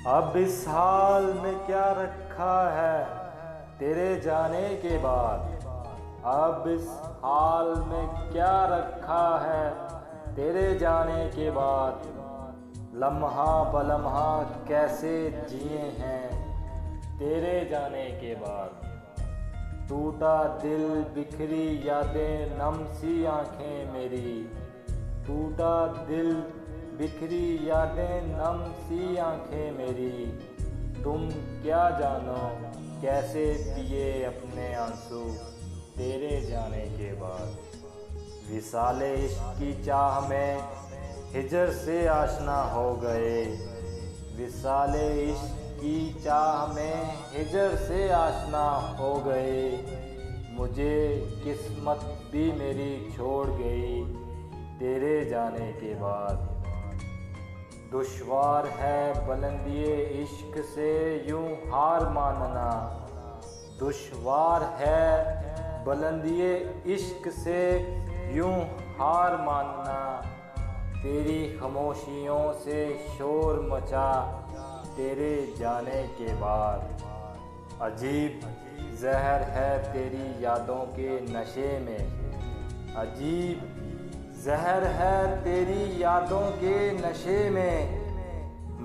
अब इस हाल में क्या रखा है तेरे जाने के बाद। अब इस हाल में क्या रखा है तेरे जाने के बाद। लम्हा बलम्हा कैसे जिए हैं तेरे जाने के बाद। टूटा दिल बिखरी यादें नम सी आंखें मेरी। टूटा दिल बिखरी यादें नम सी आंखें मेरी। तुम क्या जानो कैसे पिए अपने आंसू तेरे जाने के बाद। विसाले इश्क की चाह में हिजर से आशना हो गए। विसाले इश्क की चाह में हिजर से आशना हो गए। मुझे किस्मत भी मेरी छोड़ गई तेरे जाने के बाद। दुश्वार है बुलंदिए इश्क से यूं हार मानना। दुश्वार है बुलंदिए इश्क से यूं हार मानना। तेरी खामोशियों से शोर मचा तेरे जाने के बाद। अजीब जहर है तेरी यादों के नशे में। अजीब जहर है तेरी यादों के नशे में।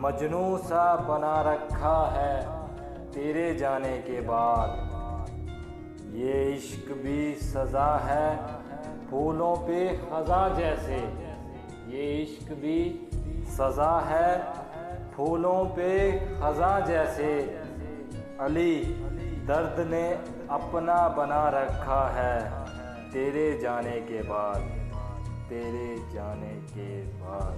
मजनू सा बना रखा है तेरे जाने के बाद। ये इश्क भी सज़ा है फूलों पे ख़ज़ा जैसे। ये इश्क भी सज़ा है फूलों पे ख़ज़ा जैसे। अली दर्द ने अपना बना रखा है तेरे जाने के बाद। तेरे जाने के बाद।